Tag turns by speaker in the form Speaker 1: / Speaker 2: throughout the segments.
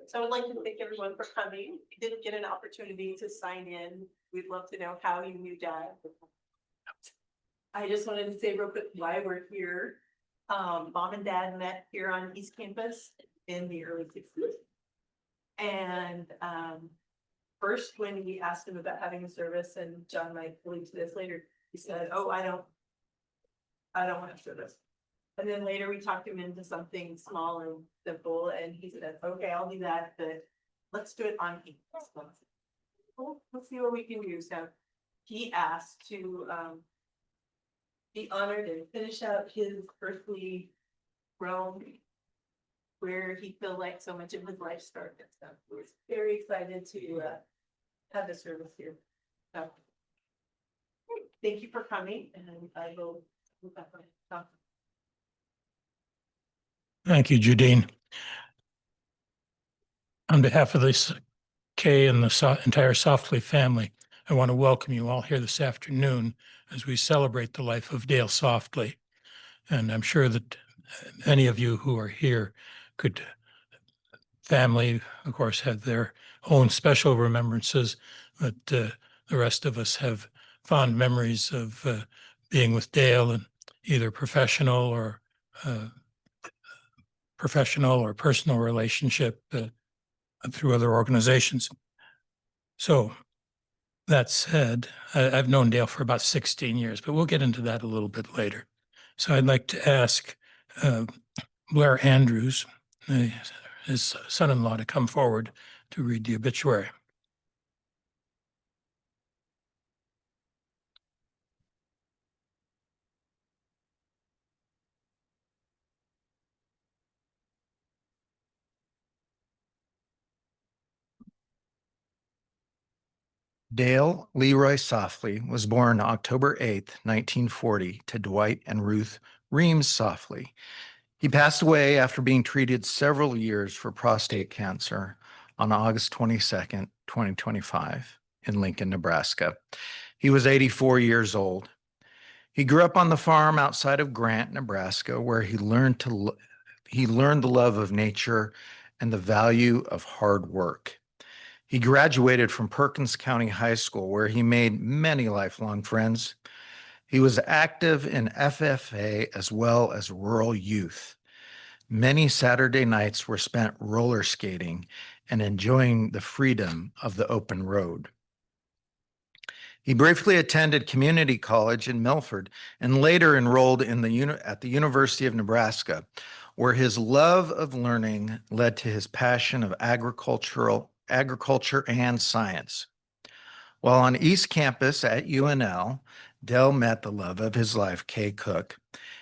Speaker 1: So I'd like to thank everyone for coming. If you didn't get an opportunity to sign in, we'd love to know how you knew Dad. I just wanted to say real quick why we're here. Mom and Dad met here on East Campus in the early 60s. And first, when we asked him about having a service, and John might allude to this later, he said, "Oh, I don't want a service." And then later we talked him into something small and simple, and he said, "Okay, I'll do that, but let's do it on campus. Let's see what we can do." So he asked to be honored and finish out his earthly realm where he felt like so much of his life started. So we're very excited to have the service here. So thank you for coming, and I will move back on.
Speaker 2: Thank you, Judine. On behalf of this Kay and the entire Softley family, I want to welcome you all here this afternoon as we celebrate the life of Dale Softley. And I'm sure that many of you who are here family, of course, have their own special remembrances, but the rest of us have fond memories of being with Dale and either professional or personal relationship through other organizations. So that said, I've known Dale for about 16 years, but we'll get into that a little bit later. So I'd like to ask Blair Andrews, his son-in-law, to come forward to read the obituary.
Speaker 3: Dale Leroy Softley was born October 8, 1940, to Dwight and Ruth Reams Softley. He passed away after being treated several years for prostate cancer on August 22nd, 2025, in Lincoln, Nebraska. He was 84 years old. He grew up on the farm outside of Grant, Nebraska, where he learned the love of nature and the value of hard work. He graduated from Perkins County High School, where he made many lifelong friends. He was active in FFA as well as rural youth. Many Saturday nights were spent roller skating and enjoying the freedom of the open road. He briefly attended community college in Milford and later enrolled at the University of Nebraska, where his love of learning led to his passion of agriculture and science. While on East Campus at UNL, Dell met the love of his life, Kay Cook,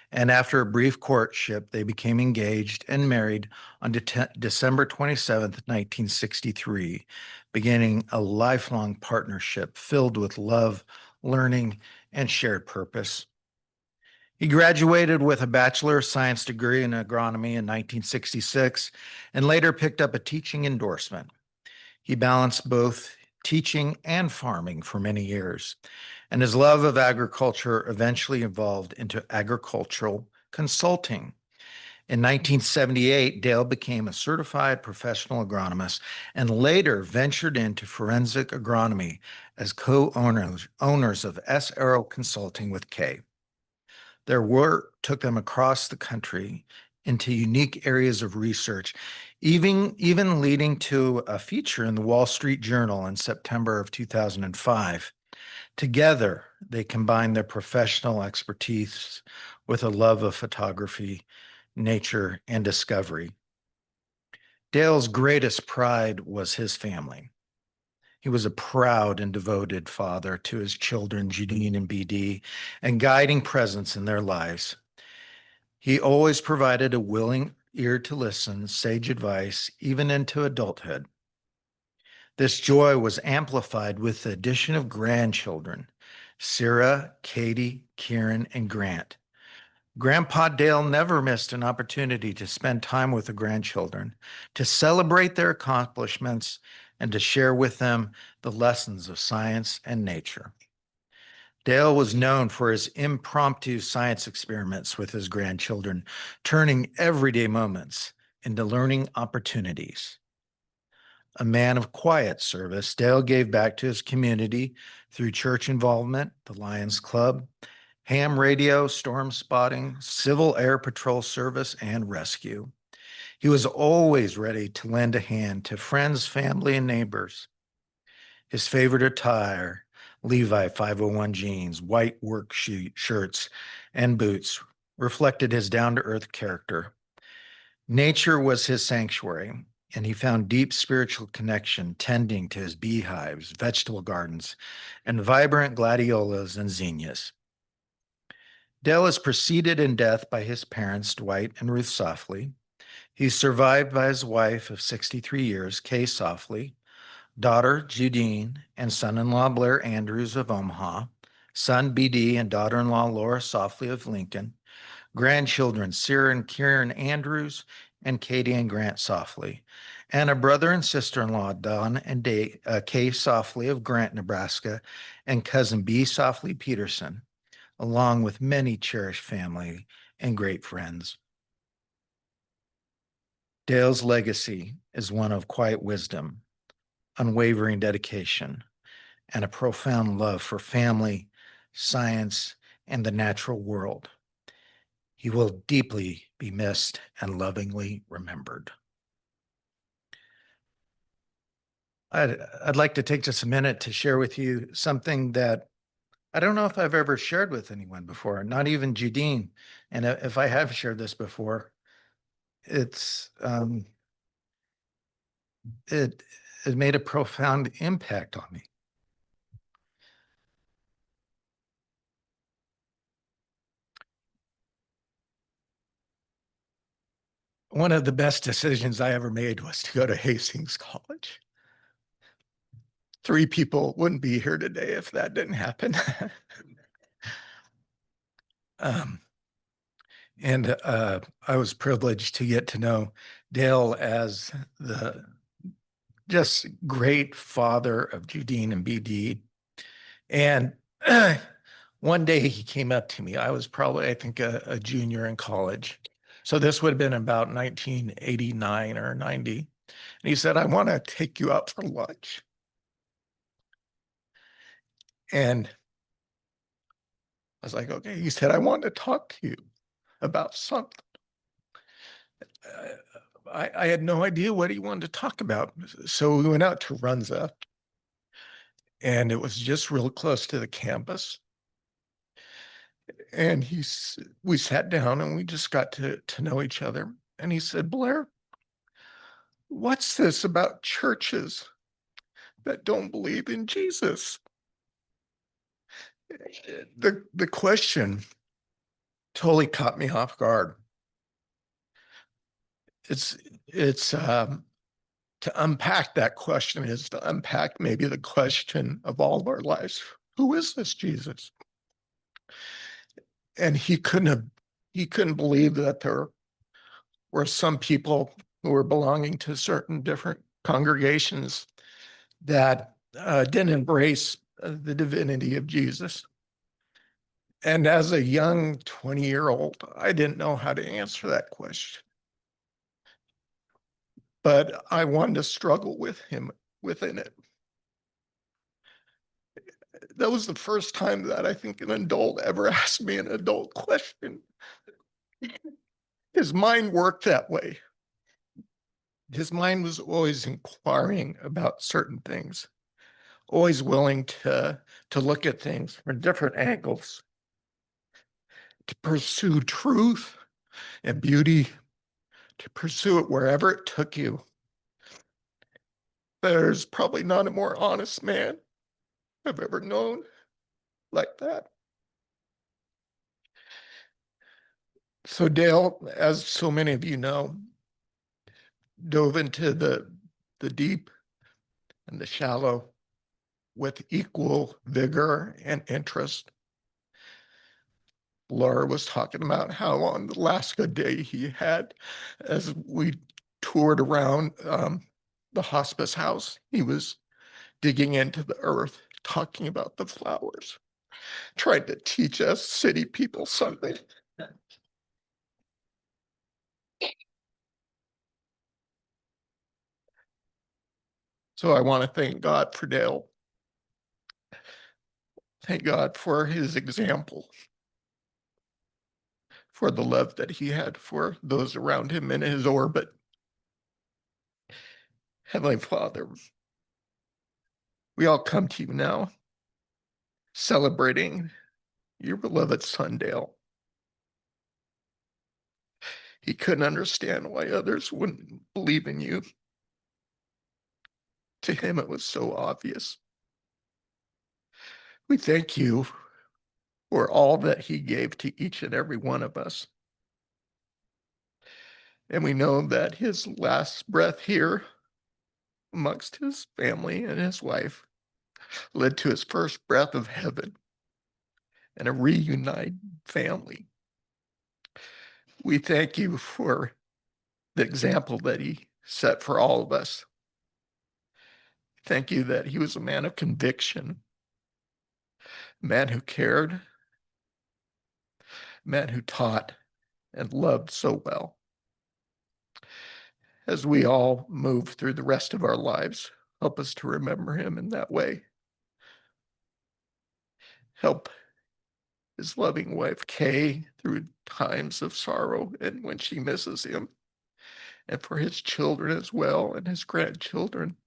Speaker 3: and after a brief courtship, they became engaged and married on December 27th, 1963, beginning a lifelong partnership filled with love, learning, and shared purpose. He graduated with a Bachelor of Science degree in agronomy in 1966 and later picked up a teaching endorsement. He balanced both teaching and farming for many years, and his love of agriculture eventually evolved into agricultural consulting. In 1978, Dale became a certified professional agronomist and later ventured into forensic agronomy as co-owners of S. Arrow Consulting with Kay. Their work took them across the country into unique areas of research, even leading to a feature in the Wall Street Journal in September of 2005. Together, they combined their professional expertise with a love of photography, nature, and discovery. Dale's greatest pride was his family. He was a proud and devoted father to his children, Judine and BD, and guiding presence in their lives. He always provided a willing ear to listen, sage advice, even into adulthood. This joy was amplified with the addition of grandchildren, Sarah, Katie, Kieran, and Grant. Grandpa Dale never missed an opportunity to spend time with the grandchildren, to celebrate their accomplishments, and to share with them the lessons of science and nature. Dale was known for his impromptu science experiments with his grandchildren, turning everyday moments into learning opportunities. A man of quiet service, Dale gave back to his community through church involvement, the Lions Club, ham radio, storm spotting, Civil Air Patrol service, and rescue. He was always ready to lend a hand to friends, family, and neighbors. His favorite attire, Levi 501 jeans, white work shirts, and boots, reflected his down-to-earth character. Nature was his sanctuary, and he found deep spiritual connection tending to his beehives, vegetable gardens, and vibrant gladiolas and zinnias. Dale is preceded in death by his parents, Dwight and Ruth Softley. He's survived by his wife of 63 years, Kay Softley, daughter Judine, and son-in-law Blair Andrews of Omaha, son BD and daughter-in-law Laura Softley of Lincoln, grandchildren Sarah and Kieran Andrews, and Katie and Grant Softley, and a brother and sister-in-law, Don and Kay Softley of Grant, Nebraska, and cousin B. Softley Peterson, along with many cherished family and great friends. Dale's legacy is one of quiet wisdom, unwavering dedication, and a profound love for family, science, and the natural world. He will deeply be missed and lovingly remembered. I'd like to take just a minute to share with you something that I don't know if I've ever shared with anyone before, not even Judine. And if I have shared this before, it made a profound impact on me. One of the best decisions I ever made was to go to Hastings College. 3 people wouldn't be here today if that didn't happen. And I was privileged to get to know Dale as the just great father of Judine and BD. And one day he came up to me. I was probably, I think, a junior in college. So this would have been about 1989 or 90. And he said, I want to take you out for lunch. And I was like, okay. He said, I want to talk to you about something. I had no idea what he wanted to talk about. So we went out to Runza, and it was just real close to the campus. And we sat down and we just got to know each other. And he said, Blair, what's this about churches that don't believe in Jesus? The question totally caught me off guard. To unpack that question is to unpack maybe the question of all of our lives. Who is this Jesus? And he couldn't believe that there were some people who were belonging to certain different congregations that didn't embrace the divinity of Jesus. And as a young 20-year-old, I didn't know how to answer that question. But I wanted to struggle with him within it. That was the first time that I think an adult ever asked me an adult question. His mind worked that way. His mind was always inquiring about certain things, always willing to look at things from different angles, to pursue truth and beauty, to pursue it wherever it took you. There's probably not a more honest man I've ever known like that. So Dale, as so many of you know, dove into the deep and the shallow with equal vigor and interest. Laura was talking about how on the last good day he had, as we toured around the hospice house, he was digging into the earth, talking about the flowers, trying to teach us city people something.
Speaker 4: So I want to thank God for Dale. Thank God for his example, for the love that he had for those around him in his orbit. Heavenly Father, we all come to you now, celebrating your beloved son, Dale. He couldn't understand why others wouldn't believe in you. To him, it was so obvious. We thank you for all that he gave to each and every one of us. And we know that his last breath here amongst his family and his wife led to his first breath of heaven and a reunited family. We thank you for the example that he set for all of us. Thank you that he was a man of conviction, a man who cared, a man who taught and loved so well. As we all move through the rest of our lives, help us to remember him in that way. Help his loving wife, Kay, through times of sorrow and when she misses him, and for his children as well and his grandchildren.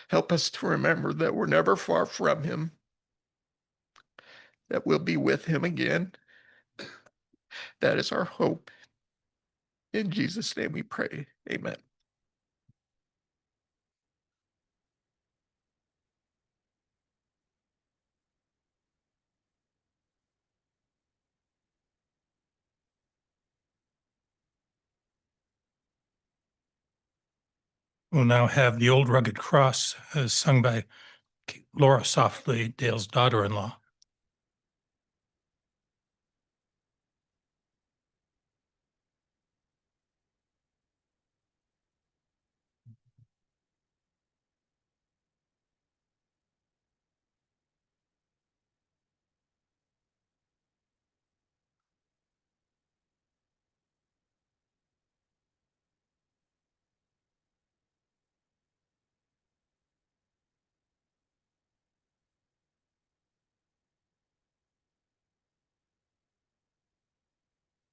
Speaker 4: Help us to remember that we're never far from him, that we'll be with him again. That is our hope. In Jesus' name we pray. Amen.
Speaker 2: We'll now have The Old Rugged Cross, sung by Laura Softley, Dale's daughter-in-law.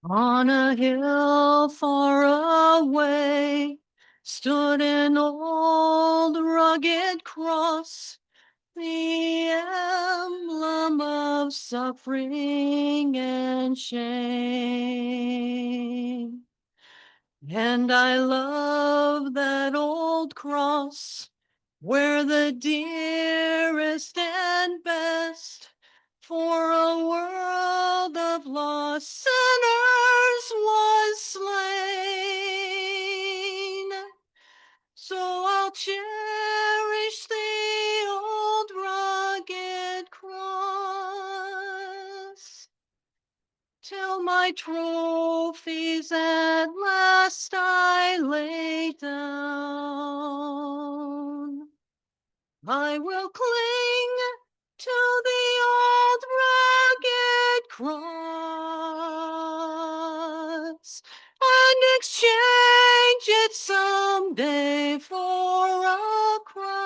Speaker 5: On a hill far away stood an old rugged cross, the emblem of suffering and shame. And I love that old cross, where the dearest and best for a world of lost sinners was slain. So I'll cherish the old rugged cross till my trophies at last I lay down. I will cling to the old rugged cross and exchange it someday for a crown.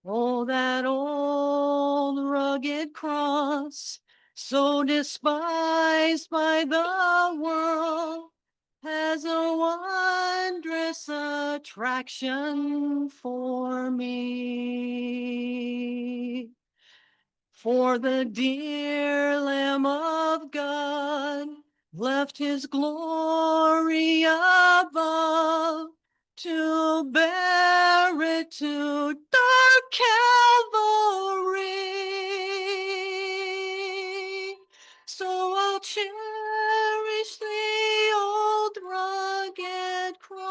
Speaker 5: Oh, that old rugged cross, so despised by the world, has a wondrous attraction for me. For the dear Lamb of God left his glory above to bear it to dark Calvary. So I'll cherish the old rugged cross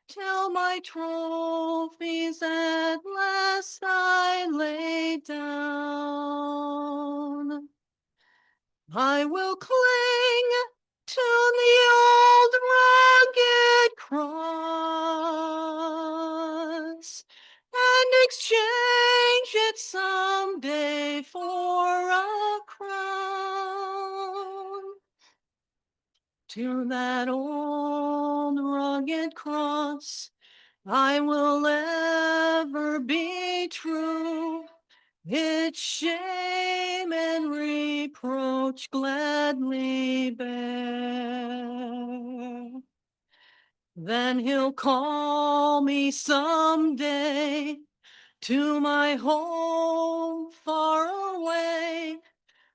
Speaker 5: till my trophies at last I lay down. I will cling to the old rugged cross and exchange it someday for a crown. To that old rugged cross I will ever be true. Its shame and reproach gladly bear. Then he'll call me someday to my home far away,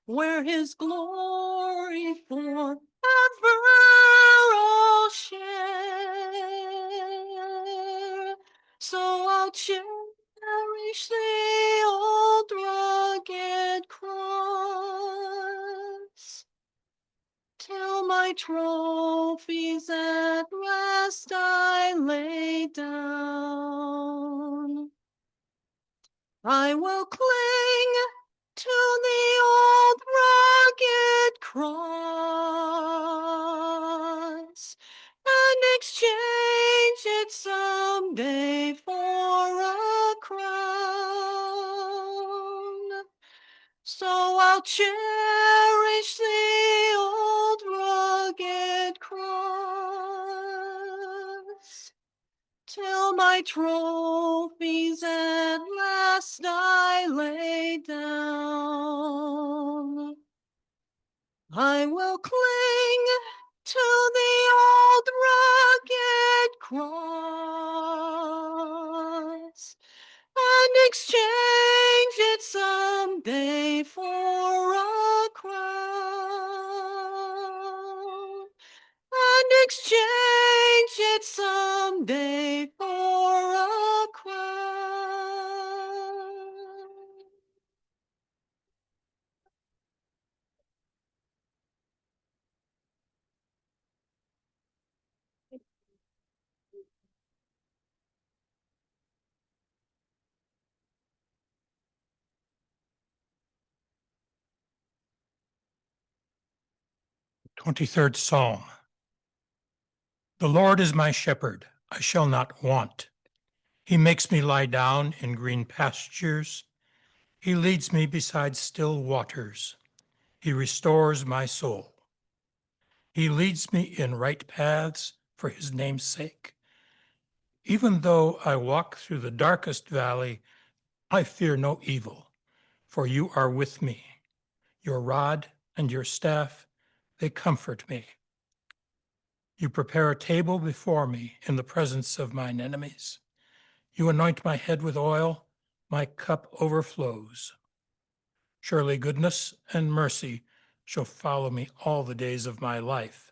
Speaker 5: where his glory forever I'll share. So I'll cherish the old rugged cross till my trophies at last I lay down. I will cling to the old rugged cross and exchange it someday for a crown. So I'll cherish the old rugged cross till my trophies at last I lay down. I will cling to the old rugged cross and exchange it someday for a crown. And exchange it someday for a crown.
Speaker 2: 23rd Psalm. The Lord is my shepherd, I shall not want. He makes me lie down in green pastures. He leads me beside still waters. He restores my soul. He leads me in right paths for his name's sake. Even though I walk through the darkest valley, I fear no evil, for you are with me. Your rod and your staff, they comfort me. You prepare a table before me in the presence of mine enemies. You anoint my head with oil, my cup overflows. Surely goodness and mercy shall follow me all the days of my life,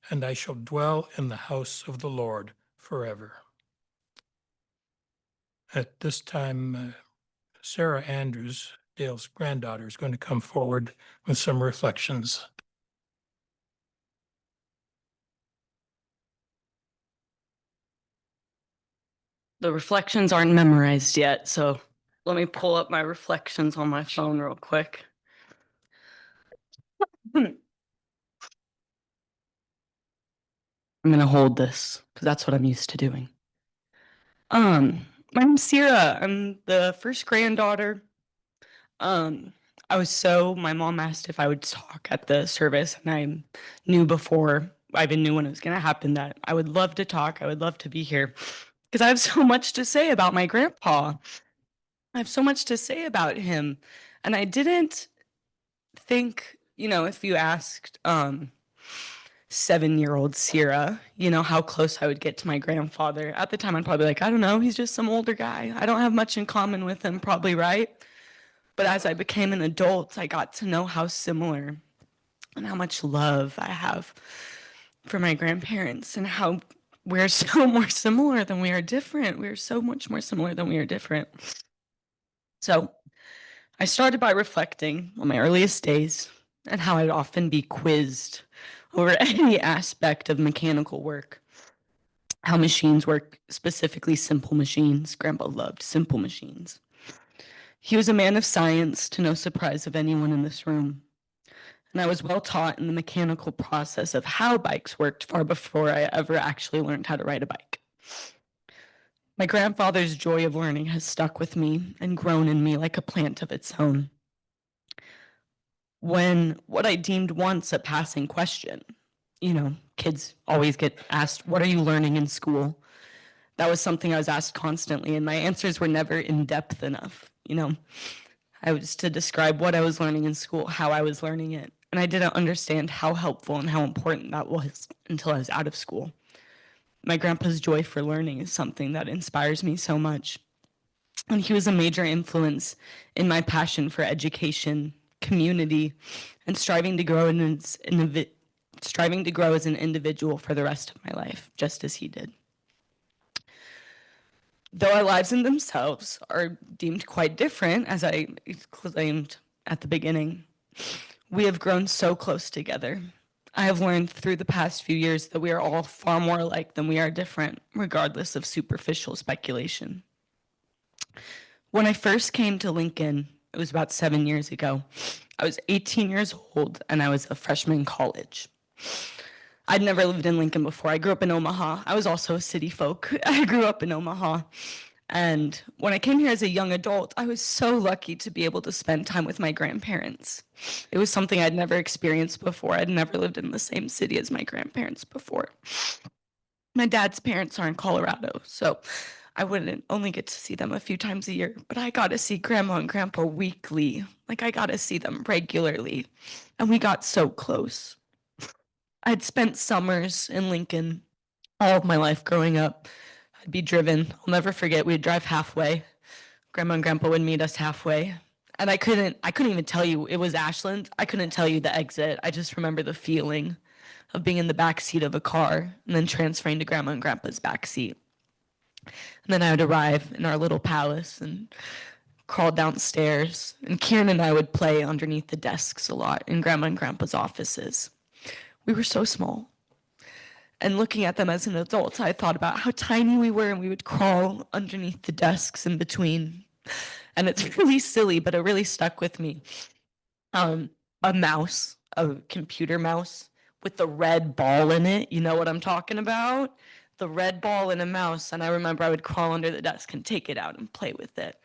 Speaker 2: and I shall dwell in the house of the Lord forever. At this time, Sarah Andrews, Dale's granddaughter, is going to come forward with some reflections.
Speaker 5: The reflections aren't memorized yet, so let me pull up my reflections on my phone real quick. I'm gonna hold this because that's what I'm used to doing. My name's Sierra. I'm the first granddaughter. My mom asked if I would talk at the service, and I knew before I even knew when it was gonna happen that I would love to talk. I would love to be here because I have so much to say about my grandpa. I have so much to say about him. And I didn't think, if you asked 7-year-old Sierra, how close I would get to my grandfather. At the time, I'd probably be like, I don't know, he's just some older guy. I don't have much in common with him, probably, right? But as I became an adult, I got to know how similar and how much love I have for my grandparents and how we're so more similar than we are different. We're so much more similar than we are different. So I started by reflecting on my earliest days and how I'd often be quizzed over any aspect of mechanical work. How machines work, specifically simple machines. Grandpa loved simple machines. He was a man of science, to no surprise of anyone in this room. And I was well taught in the mechanical process of how bikes worked far before I ever actually learned how to ride a bike. My grandfather's joy of learning has stuck with me and grown in me like a plant of its own. When what I deemed once a passing question Kids always get asked, what are you learning in school? That was something I was asked constantly, and my answers were never in depth enough. I was to describe what I was learning in school, how I was learning it. And I didn't understand how helpful and how important that was until I was out of school. My grandpa's joy for learning is something that inspires me so much. And he was a major influence in my passion for education, community, and striving to grow as an individual for the rest of my life, just as he did. Though our lives in themselves are deemed quite different, as I exclaimed at the beginning, we have grown so close together. I have learned through the past few years that we are all far more alike than we are different, regardless of superficial speculation. When I first came to Lincoln, it was about 7 years ago. I was 18 years old and I was a freshman in college. I'd never lived in Lincoln before. I grew up in Omaha. I was also a city folk. I grew up in Omaha. And when I came here as a young adult, I was so lucky to be able to spend time with my grandparents. It was something I'd never experienced before. I'd never lived in the same city as my grandparents before. My dad's parents are in Colorado, so I wouldn't only get to see them a few times a year, but I got to see grandma and grandpa weekly. Like, I got to see them regularly. And we got so close. I'd spent summers in Lincoln all of my life growing up. I'd be driven. I'll never forget, we'd drive halfway. Grandma and grandpa would meet us halfway. And I couldn't even tell you it was Ashland. I couldn't tell you the exit. I just remember the feeling of being in the back seat of a car and then transferring to grandma and grandpa's back seat. And then I would arrive in our little palace and crawl downstairs. And Kieran and I would play underneath the desks a lot in grandma and grandpa's offices. We were so small. And looking at them as an adult, I thought about how tiny we were, and we would crawl underneath the desks in between. And it's really silly, but it really stuck with me. A mouse, a computer mouse with the red ball in it. You know what I'm talking about? The red ball in a mouse. And I remember I would crawl under the desk and take it out and play with it.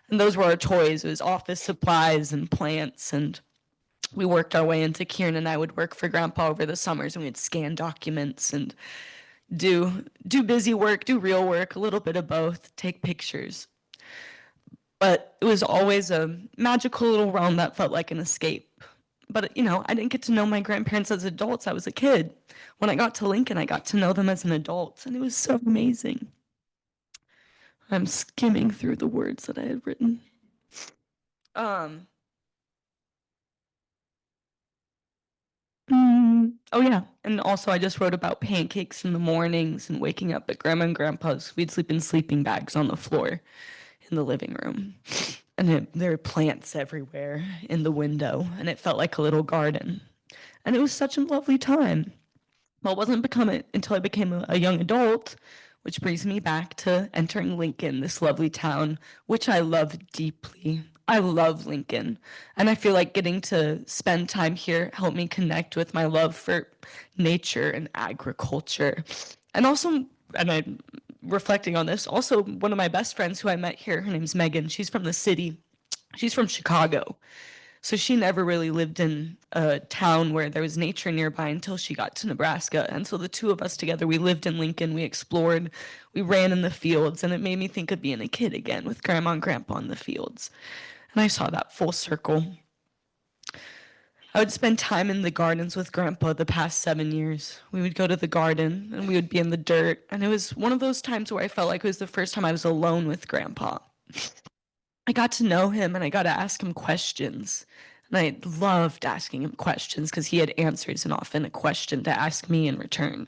Speaker 5: And those were our toys. It was office supplies and plants, and we worked our way into Kieran and I would work for grandpa over the summers, and we'd scan documents and do busy work, do real work, a little bit of both, take pictures. But it was always a magical little realm that felt like an escape. But, I didn't get to know my grandparents as adults. I was a kid. When I got to Lincoln, I got to know them as an adult, and it was so amazing. I'm skimming through the words that I had written. Oh yeah, and also I just wrote about pancakes in the mornings and waking up at grandma and grandpa's. We'd sleep in sleeping bags on the floor in the living room, and there were plants everywhere in the window, and it felt like a little garden, and it was such a lovely time. Well, it wasn't until I became a young adult, which brings me back to entering Lincoln, this lovely town, which I love deeply. I love Lincoln, and I feel like getting to spend time here helped me connect with my love for nature and agriculture. And also, and I'm reflecting on this, also one of my best friends who I met here, her name's Megan. She's from the city. She's from Chicago. So she never really lived in a town where there was nature nearby until she got to Nebraska. And so the two of us together, we lived in Lincoln, we explored, we ran in the fields, and it made me think of being a kid again with grandma and grandpa in the fields. And I saw that full circle. I would spend time in the gardens with grandpa the past 7 years. We would go to the garden and we would be in the dirt. And it was one of those times where I felt like it was the first time I was alone with grandpa. I got to know him and I got to ask him questions. And I loved asking him questions because he had answers and often a question to ask me in return.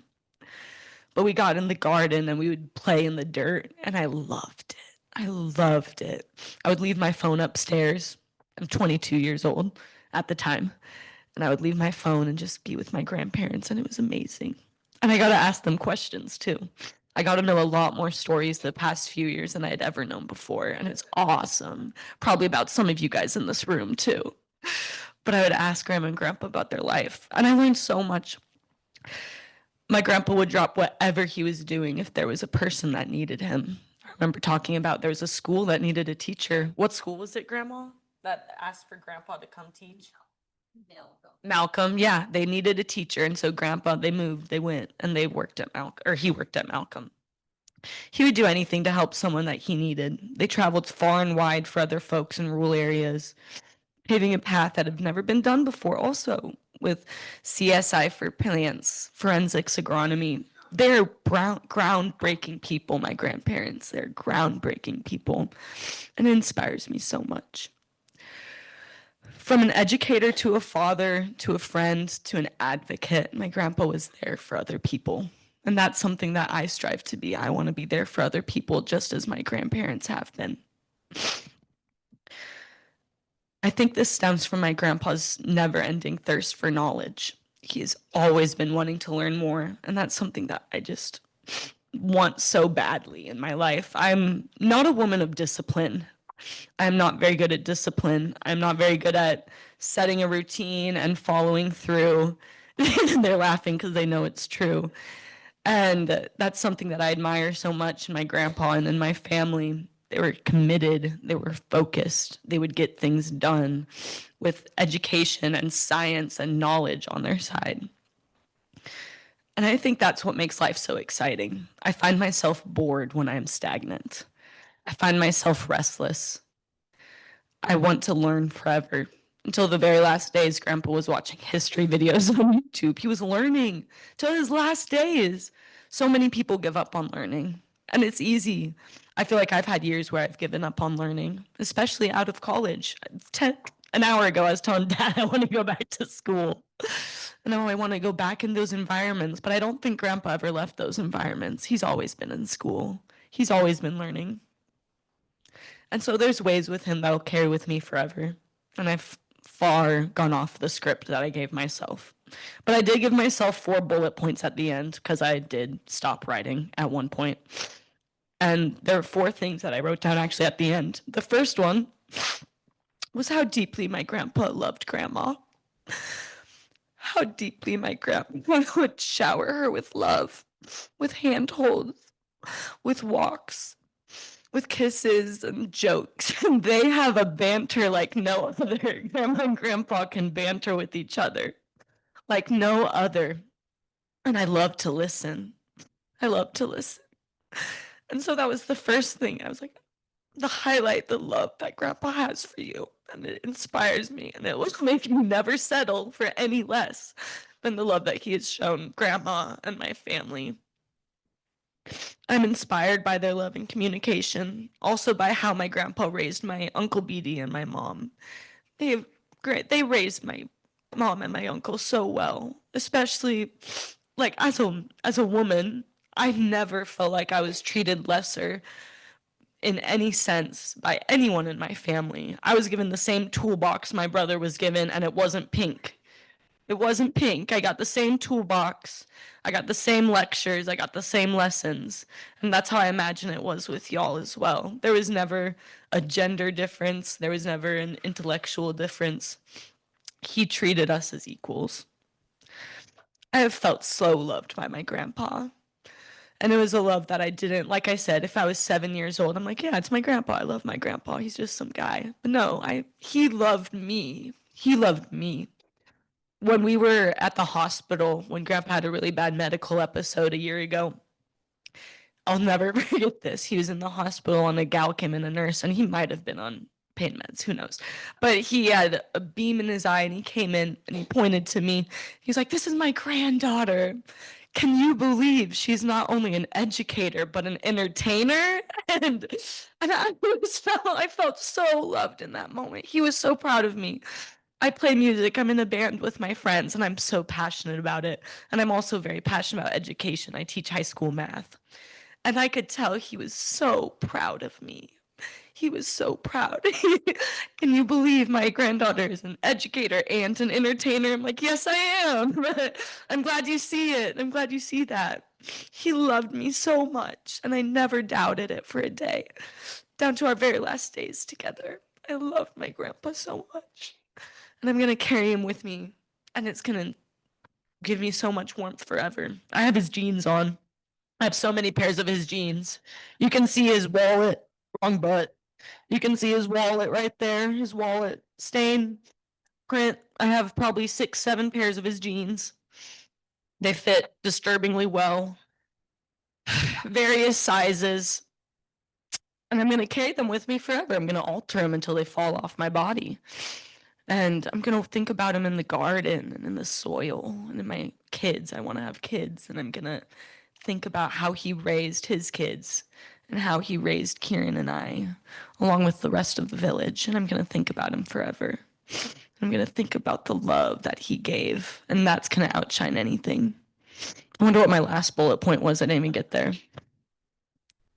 Speaker 5: But we got in the garden and we would play in the dirt, and I loved it. I loved it. I would leave my phone upstairs. I'm 22 years old at the time. And I would leave my phone and just be with my grandparents, and it was amazing. And I got to ask them questions too. I got to know a lot more stories the past few years than I had ever known before, and it's awesome. Probably about some of you guys in this room too. But I would ask grandma and grandpa about their life, and I learned so much. My grandpa would drop whatever he was doing if there was a person that needed him. I remember talking about there was a school that needed a teacher. What school was it, Grandma, that asked for Grandpa to come teach? Malcolm, yeah, they needed a teacher. And so grandpa, they moved, they went and they worked at Malcolm, or he worked at Malcolm. He would do anything to help someone that he needed. They traveled far and wide for other folks in rural areas, paving a path that had never been done before, also with CSI for plants, forensics, agronomy. They're groundbreaking people, my grandparents. They're groundbreaking people. And it inspires me so much. From an educator to a father to a friend to an advocate, my grandpa was there for other people. And that's something that I strive to be. I want to be there for other people just as my grandparents have been. I think this stems from my grandpa's never-ending thirst for knowledge. He's always been wanting to learn more, and that's something that I just want so badly in my life. I'm not a woman of discipline. I'm not very good at discipline. I'm not very good at setting a routine and following through. They're laughing because they know it's true. And that's something that I admire so much in my grandpa and in my family. They were committed, they were focused, they would get things done with education and science and knowledge on their side. And I think that's what makes life so exciting. I find myself bored when I'm stagnant. I find myself restless. I want to learn forever. Until the very last days, Grandpa was watching history videos on YouTube. He was learning till his last days. So many people give up on learning, and it's easy. I feel like I've had years where I've given up on learning, especially out of college. An hour ago, I was telling Dad I want to go back to school. No, I want to go back in those environments, but I don't think Grandpa ever left those environments. He's always been in school. He's always been learning. And so there's ways with him that'll carry with me forever. And I've far gone off the script that I gave myself. But I did give myself 4 bullet points at the end because I did stop writing at one point. And there are 4 things that I wrote down actually at the end. The first one was how deeply my grandpa loved Grandma. How deeply my grandpa would shower her with love, with handholds, with walks, with kisses and jokes. They have a banter like no other. Grandma and Grandpa can banter with each other like no other. And I love to listen. I love to listen. And so that was the first thing. I was like, the highlight the love that Grandpa has for you. And it inspires me. And it will make me never settle for any less than the love that he has shown Grandma and my family. I'm inspired by their love and communication, also by how my grandpa raised my Uncle Beatty and my mom. They raised my mom and my uncle so well, especially like as a woman. I never felt like I was treated lesser in any sense by anyone in my family. I was given the same toolbox my brother was given, and it wasn't pink. It wasn't pink. I got the same toolbox. I got the same lectures. I got the same lessons. And that's how I imagine it was with y'all as well. There was never a gender difference. There was never an intellectual difference. He treated us as equals. I have felt so loved by my grandpa. And it was a love that I didn't, like I said, if I was 7 years old, I'm like, yeah, it's my grandpa. I love my grandpa. He's just some guy. But no, he loved me. He loved me. When we were at the hospital, when Grandpa had a really bad medical episode a year ago, I'll never forget this. He was in the hospital and a gal came in, a nurse, and he might have been on pain meds, who knows. But he had a beam in his eye and he came in and he pointed to me. He's like, this is my granddaughter. Can you believe she's not only an educator, but an entertainer? And I felt so loved in that moment. He was so proud of me. I play music. I'm in a band with my friends, and I'm so passionate about it. And I'm also very passionate about education. I teach high school math. And I could tell he was so proud of me. He was so proud. Can you believe my granddaughter is an educator and an entertainer? I'm like, yes, I am. I'm glad you see it. I'm glad you see that. He loved me so much, and I never doubted it for a day, down to our very last days together. I loved my grandpa so much. And I'm going to carry him with me, and it's going to give me so much warmth forever. I have his jeans on. I have so many pairs of his jeans. You can see his wallet, wrong butt. You can see his wallet right there, his wallet stain. print. I have probably 6, 7 pairs of his jeans. They fit disturbingly well, various sizes. And I'm going to carry them with me forever. I'm going to alter them until they fall off my body. And I'm going to think about him in the garden and in the soil and in my kids. I want to have kids. And I'm going to think about how he raised his kids and how he raised Kieran and I, along with the rest of the village. And I'm going to think about him forever. I'm going to think about the love that he gave. And that's going to outshine anything. I wonder what my last bullet point was. I didn't even get there.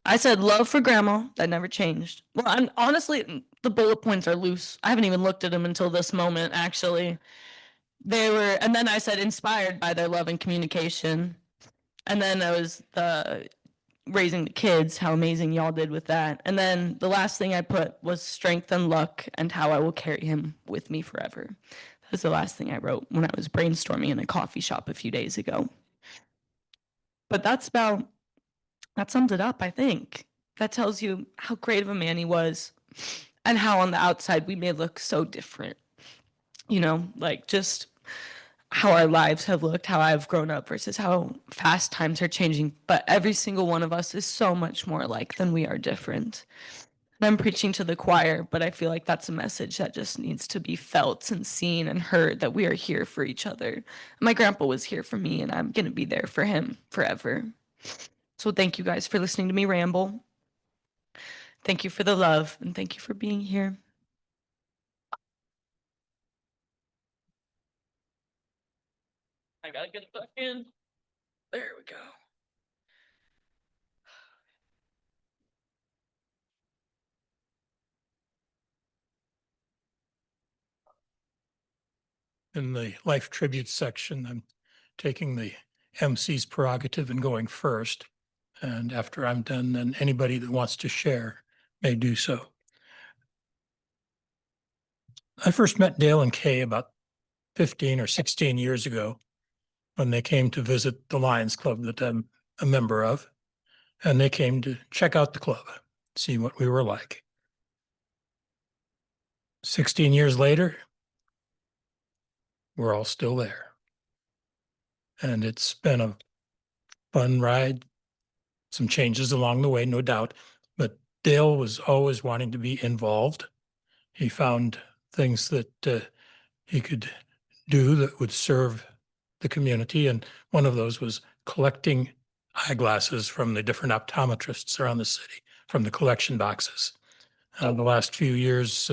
Speaker 5: I said love for grandma. That never changed. Well, honestly, the bullet points are loose. I haven't even looked at them until this moment, actually. They were, and then I said inspired by their love and communication. And then I was raising the kids, how amazing y'all did with that. And then the last thing I put was strength and luck and how I will carry him with me forever. That was the last thing I wrote when I was brainstorming in a coffee shop a few days ago. But that sums it up, I think. That tells you how great of a man he was and how on the outside we may look so different. You know, like just how our lives have looked, how I've grown up versus how fast times are changing. But every single one of us is so much more alike than we are different. And I'm preaching to the choir, but I feel like that's a message that just needs to be felt and seen and heard, that we are here for each other. My grandpa was here for me, and I'm going to be there for him forever. So thank you guys for listening to me ramble. Thank you for the love, and thank you for being here. I gotta get back in. There we go.
Speaker 2: In the life tribute section, I'm taking the MC's prerogative and going first. And after I'm done, then anybody that wants to share may do so. I first met Dale and Kay about 15 or 16 years ago when they came to visit the Lions Club that I'm a member of. And they came to check out the club, see what we were like. 16 years later, we're all still there. And it's been a fun ride, some changes along the way, no doubt. But Dale was always wanting to be involved. He found things that he could do that would serve the community. And one of those was collecting eyeglasses from the different optometrists around the city, from the collection boxes. The last few years,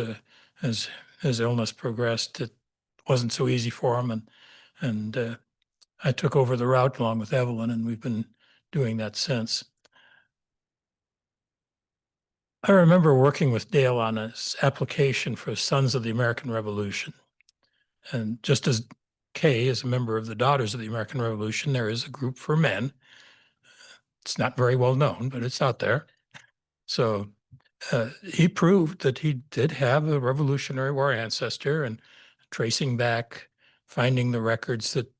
Speaker 2: as his illness progressed, it wasn't so easy for him. And I took over the route along with Evelyn, and we've been doing that since. I remember working with Dale on his application for Sons of the American Revolution. And just as Kay is a member of the Daughters of the American Revolution, there is a group for men. It's not very well known, but it's out there. So he proved that he did have a Revolutionary War ancestor, and tracing back, finding the records that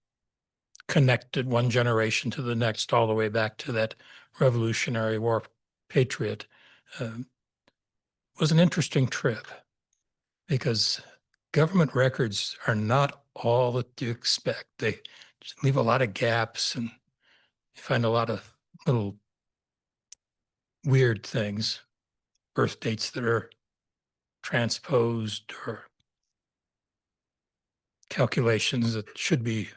Speaker 2: connected one generation to the next, all the way back to that Revolutionary War patriot, was an interesting trip, because government records are not all that you expect. They leave a lot of gaps, and you find a lot of little weird things, birth dates that are transposed, or calculations that should be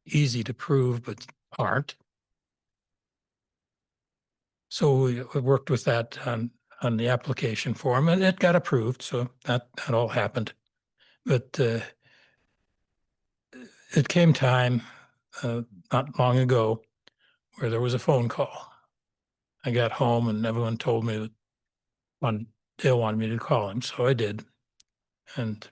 Speaker 2: easy to prove but aren't. So we worked with that on the application form, and it got approved. So that all happened. But it came time not long ago where there was a phone call. I got home and everyone told me that Dale wanted me to call him. So I did, and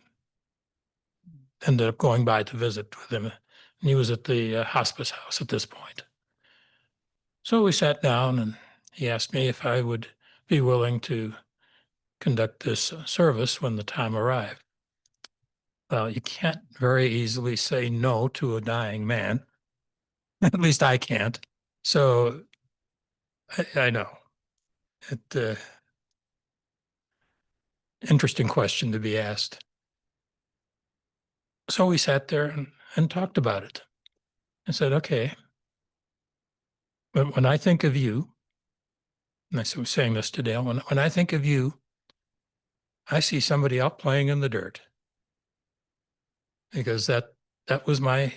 Speaker 2: ended up going by to visit with him. And he was at the hospice house at this point. So we sat down, and he asked me if I would be willing to conduct this service when the time arrived. Well, you can't very easily say no to a dying man. At least I can't. So I know. Interesting question to be asked. So we sat there and talked about it. I said, okay, but when I think of you, and I was saying this to Dale, when I think of you, I see somebody out playing in the dirt. Because that was my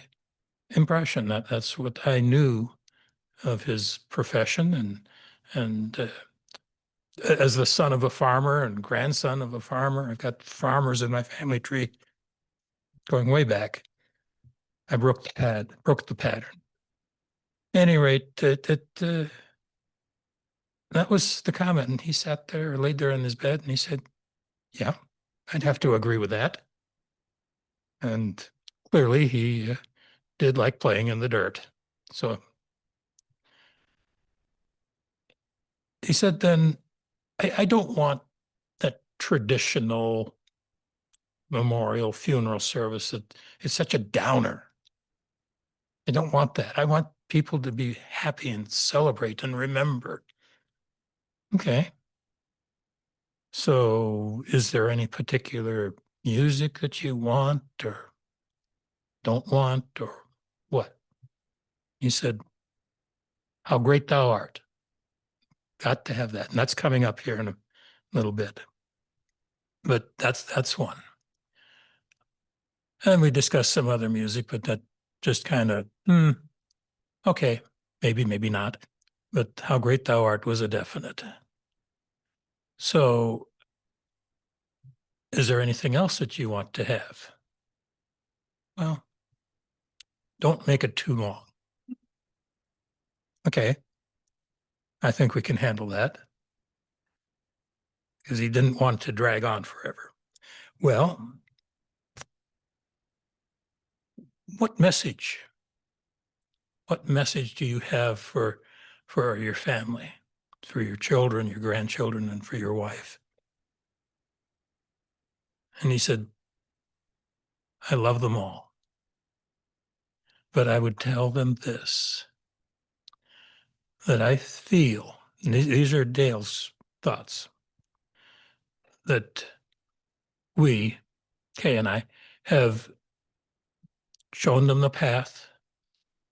Speaker 2: impression. That's what I knew of his profession, and as the son of a farmer and grandson of a farmer, I've got farmers in my family tree going way back. I broke the pattern. At any rate, that was the comment. And he sat there, laid there in his bed, and he said, "Yeah, I'd have to agree with that." And clearly, he did like playing in the dirt. So he said, "Then I don't want that traditional memorial funeral service that it's such a downer. I don't want that. I want people to be happy and celebrate and remember." Okay. So is there any particular music that you want or don't want or what? He said, "How Great Thou Art." Got to have that. And that's coming up here in a little bit. But that's one. And we discussed some other music, but that just kind of, okay, maybe not. But How Great Thou Art was a definite. So is there anything else that you want to have? Well, don't make it too long. Okay. I think we can handle that. Because he didn't want to drag on forever. Well, what message? What message do you have for your family, for your children, your grandchildren, and for your wife? And he said, "I love them all. But I would tell them this, that I feel," and these are Dale's thoughts, "that we, Kay and I, have shown them the path,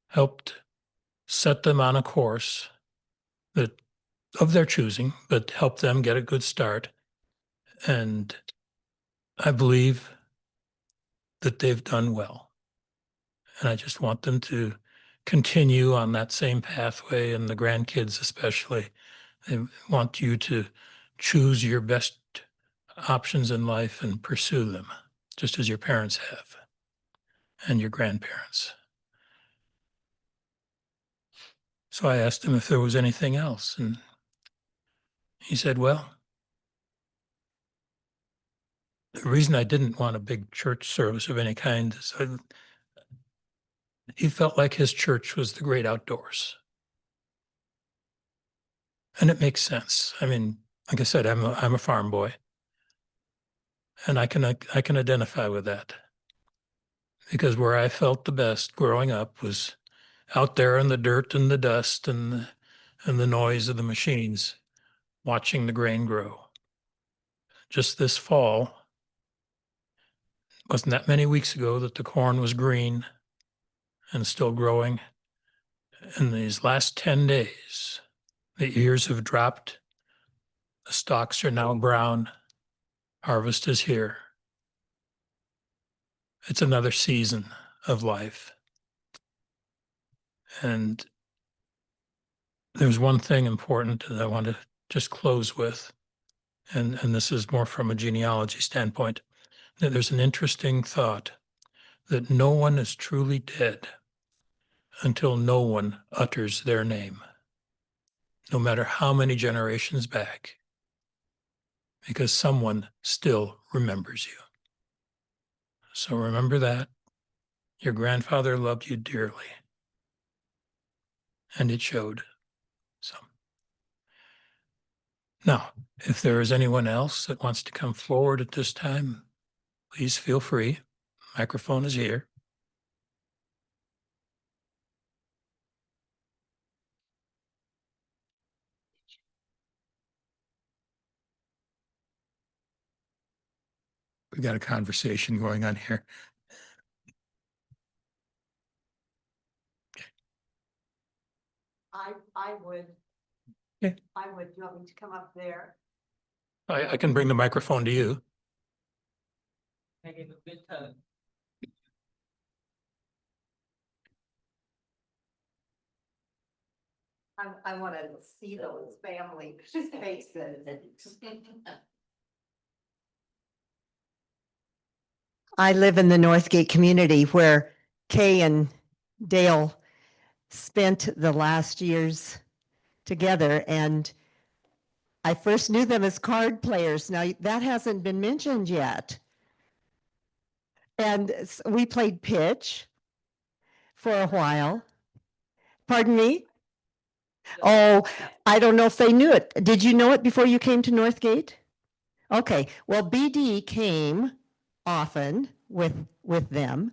Speaker 2: helped set them on a course that of their choosing, but help them get a good start. And I believe that they've done well. And I just want them to continue on that same pathway, and the grandkids especially. They want you to choose your best options in life and pursue them, just as your parents have and your grandparents." So I asked him if there was anything else, and he said, "Well, the reason I didn't want a big church service of any kind is he felt like his church was the great outdoors." And it makes sense. I mean, like I said, I'm a farm boy, and I can identify with that, because where I felt the best growing up was out there in the dirt and the dust and the noise of the machines, watching the grain grow. Just this fall, wasn't that many weeks ago that the corn was green and still growing. In these last 10 days, the ears have dropped. The stalks are now brown. Harvest is here. It's another season of life. And there's one thing important that I want to just close with, and this is more from a genealogy standpoint. That there's an interesting thought that no one is truly dead until no one utters their name, no matter how many generations back, because someone still remembers you. So remember that. Your grandfather loved you dearly, and it showed. So now, if there is anyone else that wants to come forward at this time, please feel free. Microphone is here. We got a conversation going on here.
Speaker 1: I would.
Speaker 2: Okay.
Speaker 1: I would. You want me to come up there?
Speaker 2: I can bring the microphone to you.
Speaker 6: I gave a good hug.
Speaker 1: I want to see those family faces.
Speaker 7: I live in the Northgate community where Kay and Dale spent the last years together, and I first knew them as card players. Now, that hasn't been mentioned yet. And we played pitch for a while. Pardon me? Oh, I don't know if they knew it. Did you know it before you came to Northgate? Okay, well, BD came often with them.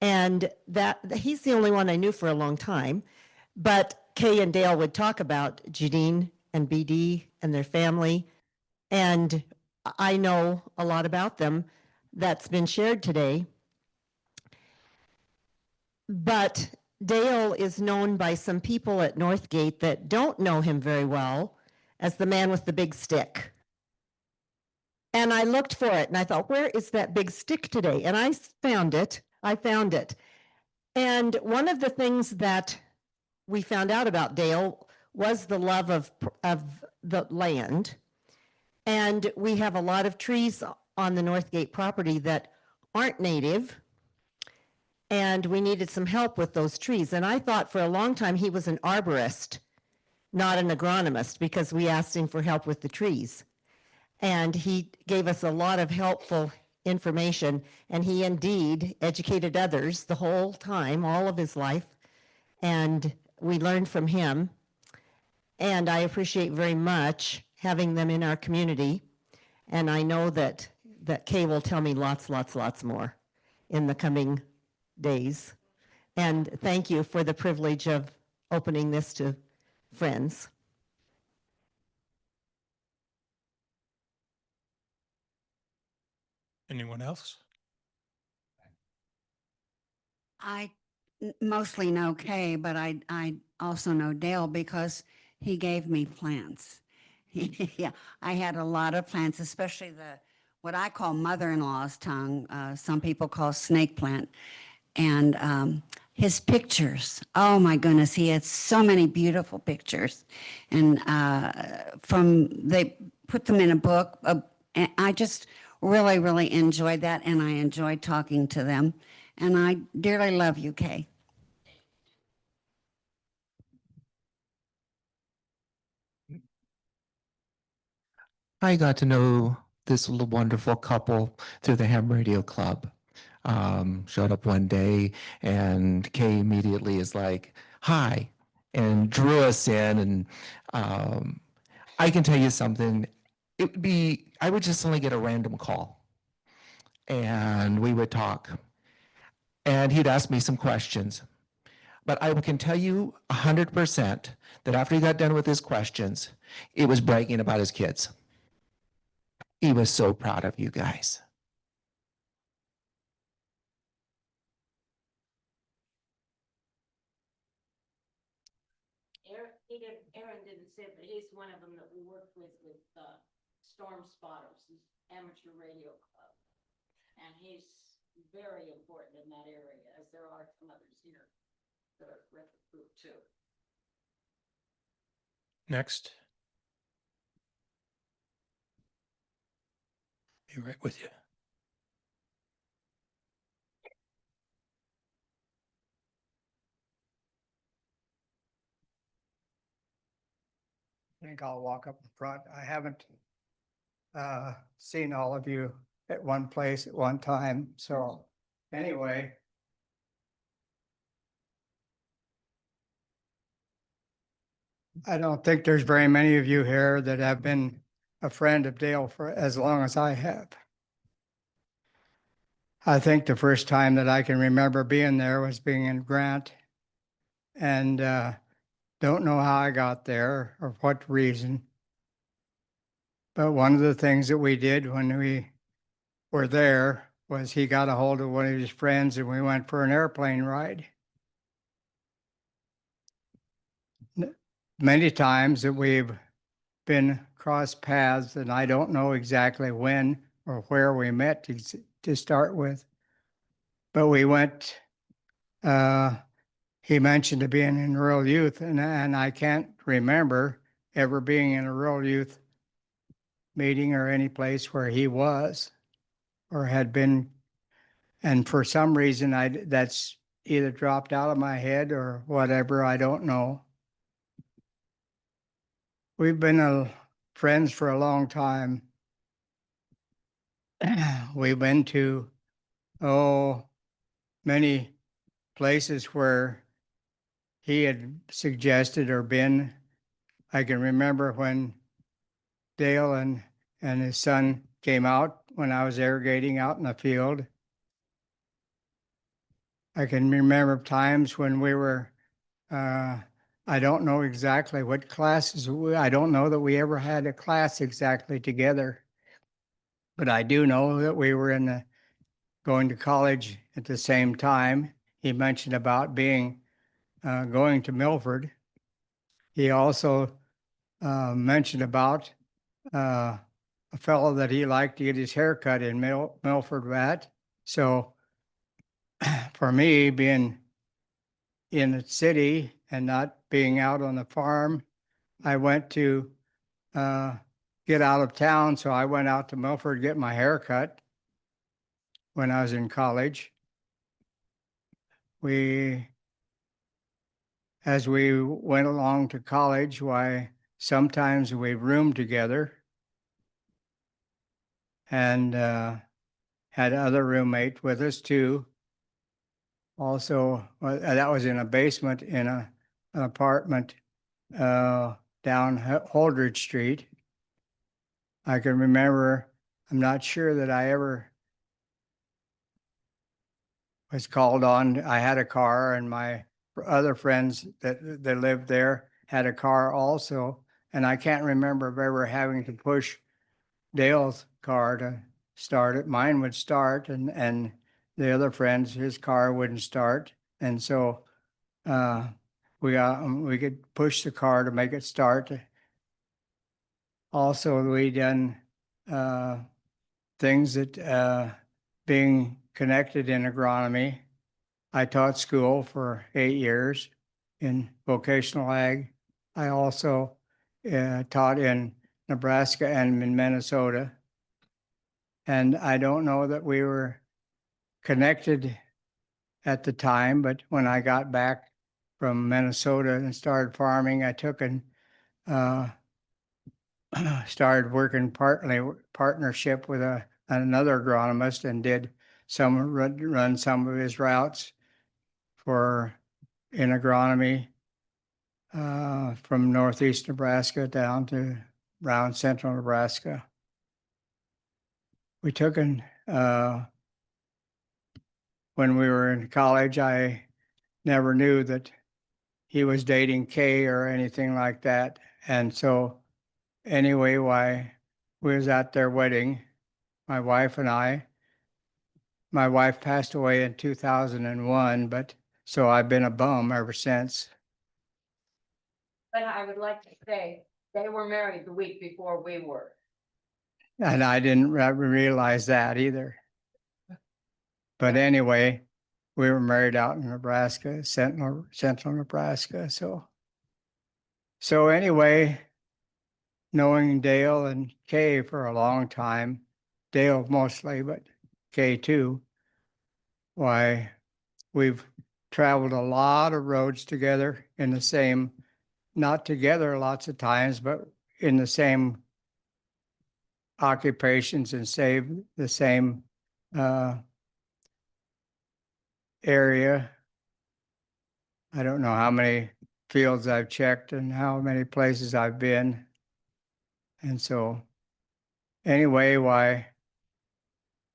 Speaker 7: And that he's the only one I knew for a long time. But Kay and Dale would talk about Janine and BD and their family. And I know a lot about them that's been shared today. But Dale is known by some people at Northgate that don't know him very well as the man with the big stick. And I looked for it and I thought, where is that big stick today? And I found it. And one of the things that we found out about Dale was the love of the land. And we have a lot of trees on the Northgate property that aren't native. And we needed some help with those trees. And I thought for a long time he was an arborist, not an agronomist, because we asked him for help with the trees. And he gave us a lot of helpful information, and he indeed educated others the whole time, all of his life, and we learned from him. And I appreciate very much having them in our community, and I know that Kay will tell me lots more in the coming days. And thank you for the privilege of opening this to friends.
Speaker 2: Anyone else?
Speaker 8: I mostly know Kay, but I also know Dale because he gave me plants. Yeah, I had a lot of plants, especially what I call mother-in-law's tongue. Some people call snake plant. And his pictures, oh my goodness, he had so many beautiful pictures. And they put them in a book. And I just really enjoyed that, and I enjoyed talking to them. And I dearly love you, Kay.
Speaker 4: I got to know this little wonderful couple through the Ham Radio Club. Showed up one day and Kay immediately is like, hi, and drew us in. And I can tell you something, I would just only get a random call and we would talk. And he'd ask me some questions. But I can tell you 100% that after he got done with his questions, it was bragging about his kids. He was so proud of you guys.
Speaker 9: Aaron didn't say it, but he's one of them that we worked with Storm Spotters, he's amateur radio club. And he's very important in that area, as there are some others here that are with the group too.
Speaker 2: Next. Be right with you.
Speaker 10: I think I'll walk up in front. I haven't seen all of you at one place at one time. So anyway. I don't think there's very many of you here that have been a friend of Dale for as long as I have. I think the first time that I can remember being there was being in Grant, and don't know how I got there or what reason. But one of the things that we did when we were there was he got a hold of one of his friends and we went for an airplane ride. many times that we've been cross paths, and I don't know exactly when or where we met to start with. But we went, he mentioned being in rural youth, and I can't remember ever being in a rural youth meeting or any place where he was or had been. And for some reason, that's either dropped out of my head or whatever, I don't know. We've been friends for a long time. We've been to, many places where he had suggested or been. I can remember when Dale and his son came out when I was irrigating out in the field. I can remember times when we were, I don't know exactly what classes, I don't know that we ever had a class exactly together. But I do know that we were going to college at the same time. He mentioned about going to Milford. He also mentioned about a fellow that he liked to get his hair cut in Milford at. So for me, being in the city and not being out on the farm, I went to get out of town. So I went out to Milford to get my hair cut when I was in college. As we went along to college, sometimes we roomed together and had other roommate with us too. Also, that was in a basement in an apartment down Holdridge Street. I can remember, I'm not sure that I ever was called on. I had a car, and my other friends that lived there had a car also. And I can't remember of ever having to push Dale's car to start it. Mine would start, and the other friends, his car wouldn't start. And so we could push the car to make it start. Also, we done things that being connected in agronomy. I taught school for 8 years in vocational ag. I also taught in Nebraska and in Minnesota. And I don't know that we were connected at the time, but when I got back from Minnesota and started farming, I took and started working partnership with another agronomist and did run some of his routes in agronomy from northeast Nebraska down to around central Nebraska. We took when we were in college, I never knew that he was dating Kay or anything like that. And so anyway, we was at their wedding, my wife and I. My wife passed away in 2001, but so I've been a bum ever since.
Speaker 9: But I would like to say, they were married the week before we were.
Speaker 10: And I didn't realize that either. But anyway, we were married out in Nebraska, central Nebraska. So anyway, knowing Dale and Kay for a long time, Dale mostly, but Kay too, why we've traveled a lot of roads together in the same, not together lots of times, but in the same occupations and save the same area. I don't know how many fields I've checked and how many places I've been. And so anyway,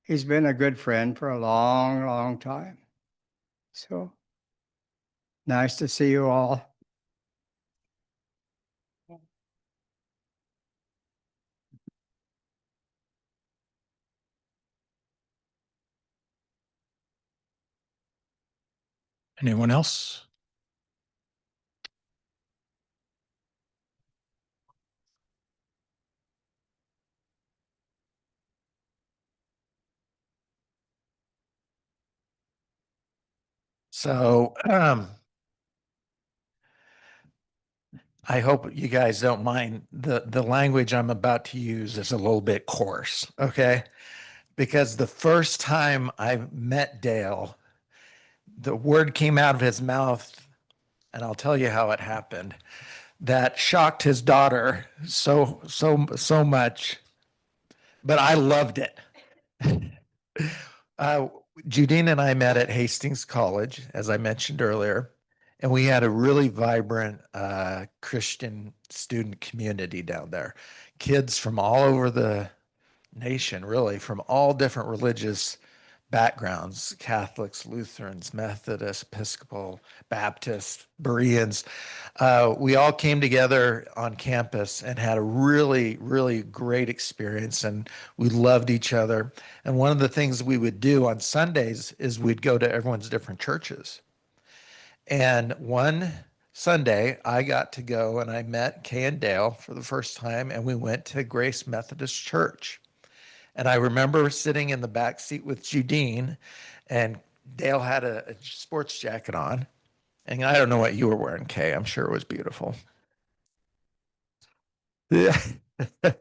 Speaker 10: he's been a good friend for a long, long time. So nice to see you all.
Speaker 2: Anyone else?
Speaker 3: So, I hope you guys don't mind the language I'm about to use is a little bit coarse, okay? Because the first time I met Dale, the word came out of his mouth, and I'll tell you how it happened, that shocked his daughter so much, but I loved it. Uh, Judine and I met at Hastings College, as I mentioned earlier, and we had a really vibrant Christian student community down there. Kids from all over the nation, really, from all different religious backgrounds, Catholics, Lutherans, Methodists, Episcopal, Baptists, Bereans. We all came together on campus and had a really great experience, and we loved each other. And one of the things we would do on Sundays is we'd go to everyone's different churches. And one Sunday, I got to go and I met Kay and Dale for the first time, and we went to Grace Methodist Church. And I remember sitting in the back seat with Judine, and Dale had a sports jacket on. And I don't know what you were wearing, Kay. I'm sure it was beautiful. Yeah. But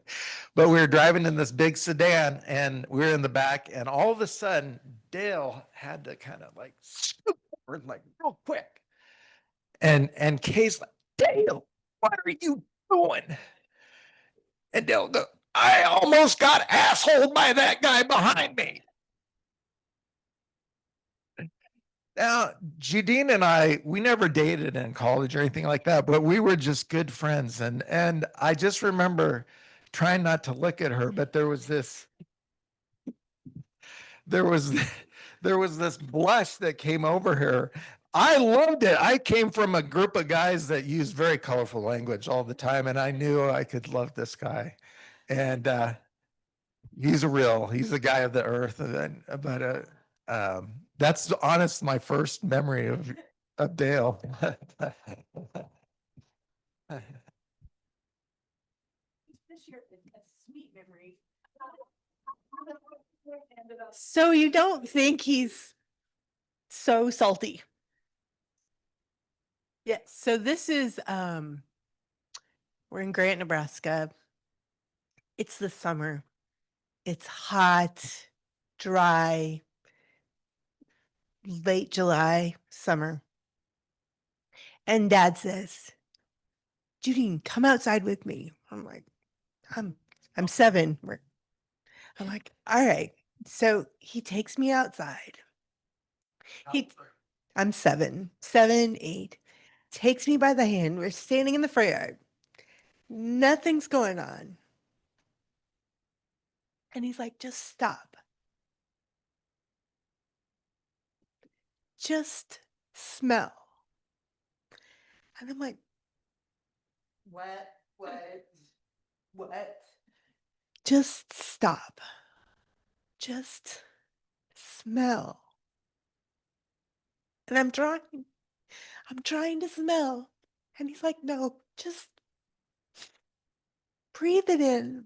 Speaker 3: we were driving in this big sedan, and we were in the back, and all of a sudden, Dale had to kind of like scoop forward, like real quick. And Kay's like, Dale, what are you doing? And Dale go, I almost got assholed by that guy behind me. Now, Judine and I, we never dated in college or anything like that, but we were just good friends. And I just remember trying not to look at her, but there was this blush that came over her. I loved it. I came from a group of guys that used very colorful language all the time, and I knew I could love this guy. And he's the guy of the earth. That's honest, my first memory of Dale.
Speaker 1: This year, a sweet memory. So you don't think he's so salty? Yes, so this is we're in Grant, Nebraska. It's the summer. It's hot, dry, late July, summer. And Dad says, Judine, come outside with me. I'm like, I'm 7. I'm like, all right. So he takes me outside. I'm 7, 8. Takes me by the hand. We're standing in the front yard. Nothing's going on. And he's like, just stop. Just smell. And I'm like, what? Just stop. Just smell. And I'm trying to smell. And he's like, no, just breathe it in.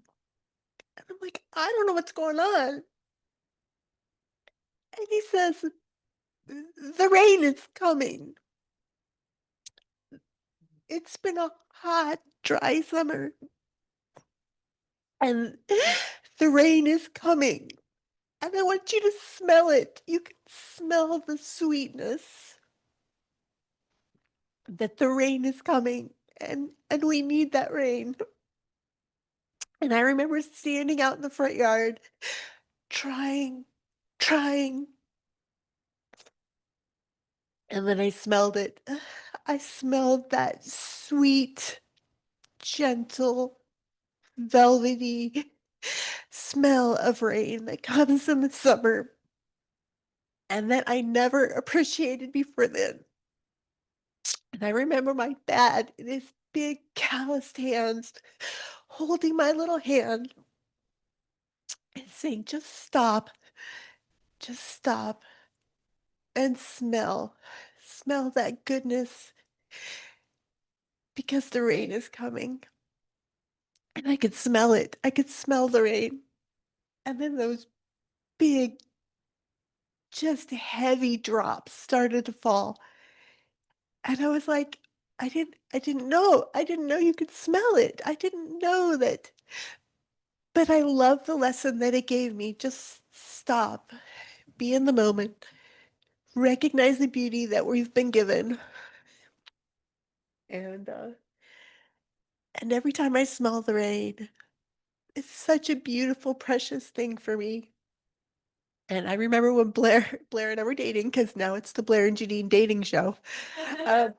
Speaker 1: And I'm like, I don't know what's going on. And he says, the rain is coming. It's been a hot, dry summer. And the rain is coming. And I want you to smell it. You can smell the sweetness that the rain is coming. And we need that rain. And I remember standing out in the front yard, trying. And then I smelled it. I smelled that sweet, gentle, velvety smell of rain that comes in the summer and that I never appreciated before then. And I remember my dad in his big calloused hands holding my little hand and saying, just stop and smell that goodness because the rain is coming. And I could smell it. I could smell the rain. And then those big,
Speaker 11: just heavy drops started to fall. And I was like, I didn't know you could smell it. I didn't know that. But I love the lesson that it gave me. Just stop, be in the moment, recognize the beauty that we've been given. And every time I smell the rain, it's such a beautiful, precious thing for me. And I remember when Blair and I were dating, because now it's the Blair and Janine dating show. Um,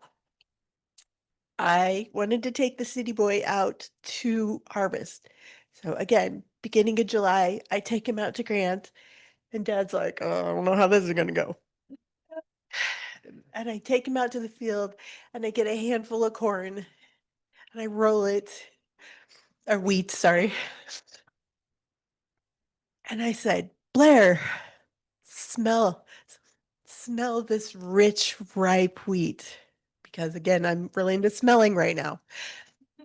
Speaker 11: I wanted to take the city boy out to harvest. So again, beginning of July, I take him out to Grant, and Dad's like, "Oh, I don't know how this is gonna go." And I take him out to the field, and I get a handful of corn, and I roll it, or wheat, sorry. And I said, "Blair, smell, smell this rich, ripe wheat." Because again, I'm really into smelling right now.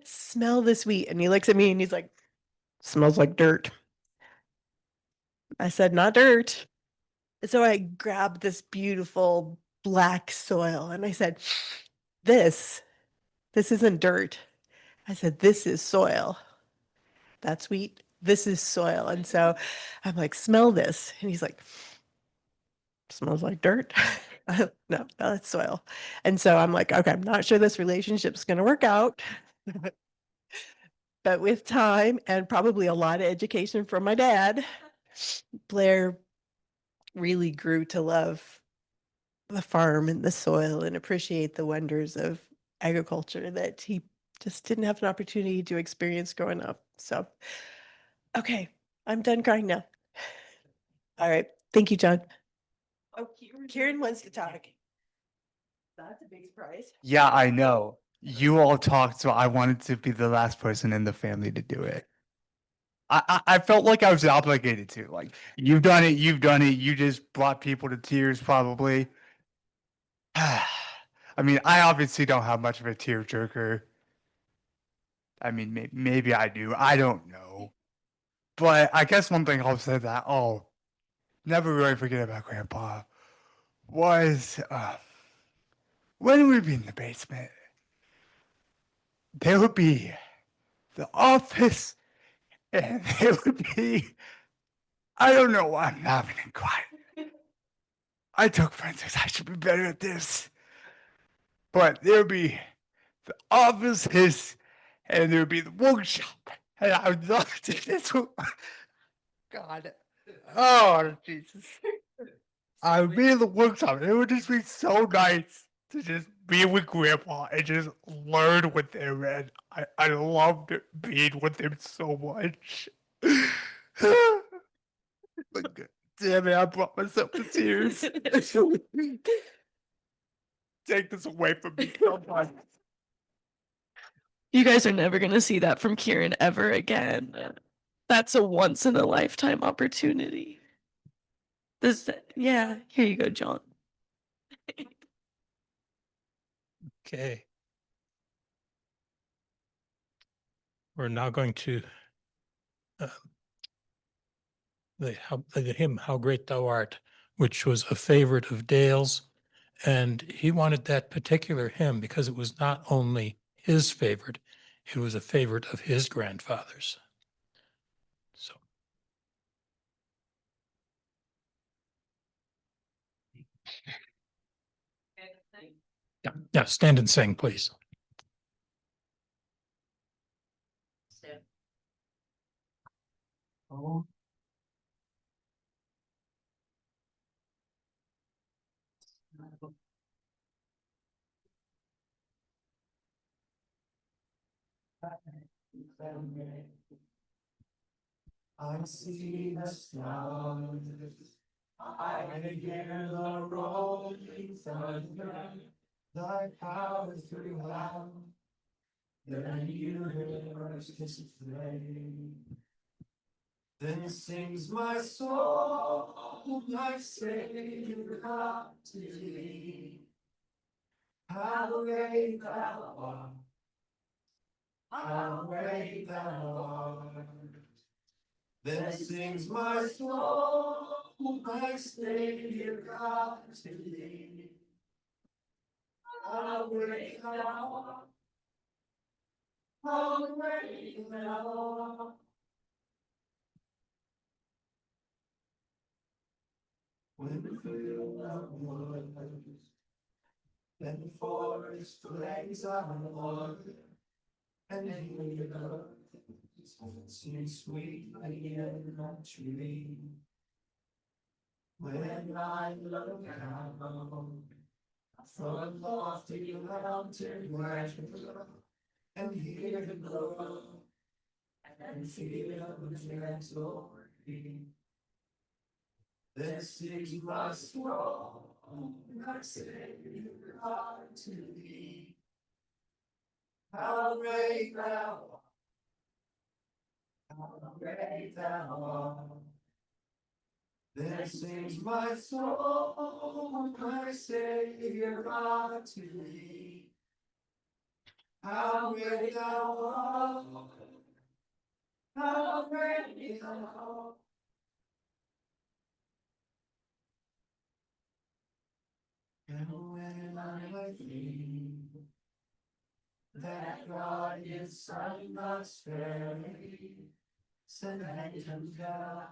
Speaker 11: Smell this wheat. And he looks at me and he's like, "Smells like dirt." I said, "Not dirt." And so I grabbed this beautiful black soil and I said, this, this isn't dirt. I said, "This is soil. That's wheat. This is soil." And so I'm like, "Smell this." And he's like, "Smells like dirt." No, that's soil. And so I'm like, "Okay, I'm not sure this relationship's going to work out." But with time and probably a lot of education from my dad, Blair really grew to love the farm and the soil and appreciate the wonders of agriculture that he just didn't have an opportunity to experience growing up. So, okay, I'm done crying now. All right. Thank you, John. Oh, Kieran wants to talk. That's a big surprise.
Speaker 12: Yeah, I know. You all talked, so I wanted to be the last person in the family to do it. I felt like I was obligated to. Like, you've done it, you just brought people to tears, probably. I mean, I obviously don't have much of a tearjerker. I mean, maybe I do. I don't know. But I guess one thing I'll say that I'll never really forget about Grandpa was when we'd be in the basement, there would be the office, and there would be, I don't know why I'm laughing and crying. I took forensics, I should be better at this. But there would be the offices, and there would be the workshop, and I would love to this. God. Oh, Jesus. I would be in the workshop. It would just be so nice to just be with Grandpa and just learn with him. And I loved being with him so much. But damn it, I brought myself to tears. Take this away from me sometime.
Speaker 5: You guys are never going to see that from Kieran ever again. That's a once in a lifetime opportunity. Yeah, here you go, John.
Speaker 2: Okay. We're now going to the hymn, How Great Thou Art, which was a favorite of Dale's. And he wanted that particular hymn because it was not only his favorite, it was a favorite of his grandfather's. So. Yeah, stand and sing, please. Oh. I see the stars, I hear the rolling thunder, thy power throughout, the universe display. Then sings my soul, my Savior, up to thee. How great thou art, how great thou art. Then sings my soul,
Speaker 3: my Savior God to thee. How great thou art, how great thou art. When the field of woods and the forest flames are warm, and the earth sings sweetly in the tree. When I look down from lofty mountain where and hear the glow and feel the gentle breeze, then sings my soul, my Savior God to thee. How great thou art, how great thou art. Then sings my soul, my Savior God to thee. How great thou art, how great thou art. And when I think that God His Son must vary, send him God,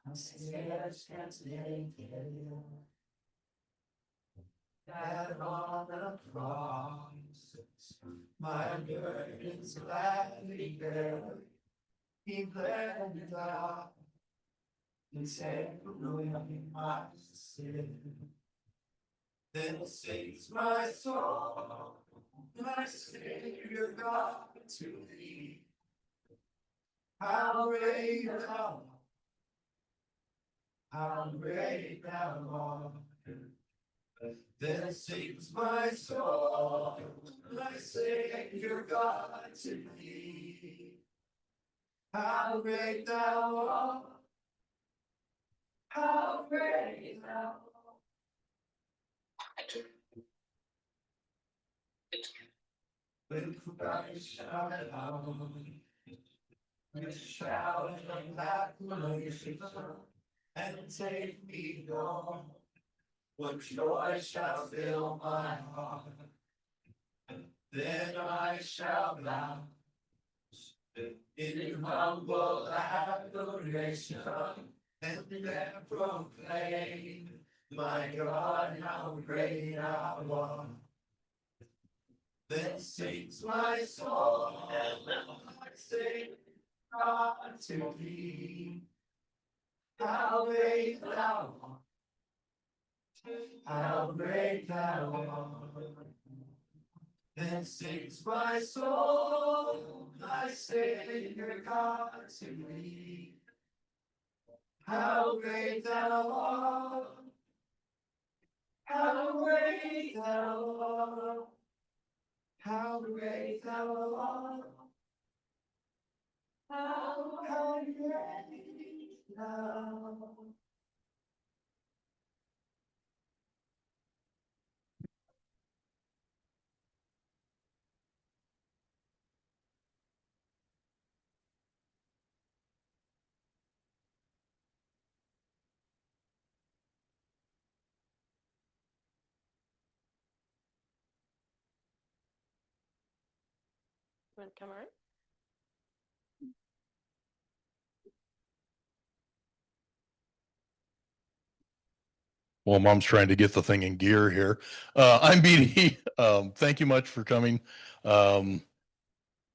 Speaker 3: I scarce can take it. That on the cross, my burdens gladly bear. He bled and died, and take away my sin. Then sings my soul, my Savior God to thee. How great thou art, how great thou art. Then sings my soul, my Savior God to thee. How great thou art, how great thou art. When Christ shall come, with shout of acclamation, and take me home, what joy shall fill my heart. Then I shall bow in humble adoration, and then proclaim, my God, how great thou art. Then sings my soul, my Savior God to thee. How great thou art, how great thou art. Then sings my soul, my Savior God to thee. How great thou art, how great thou art, how great thou art, how great thou art.
Speaker 11: Want to come on?
Speaker 13: Well, Mom's trying to get the thing in gear here. I'm BD. Thank you much for coming. For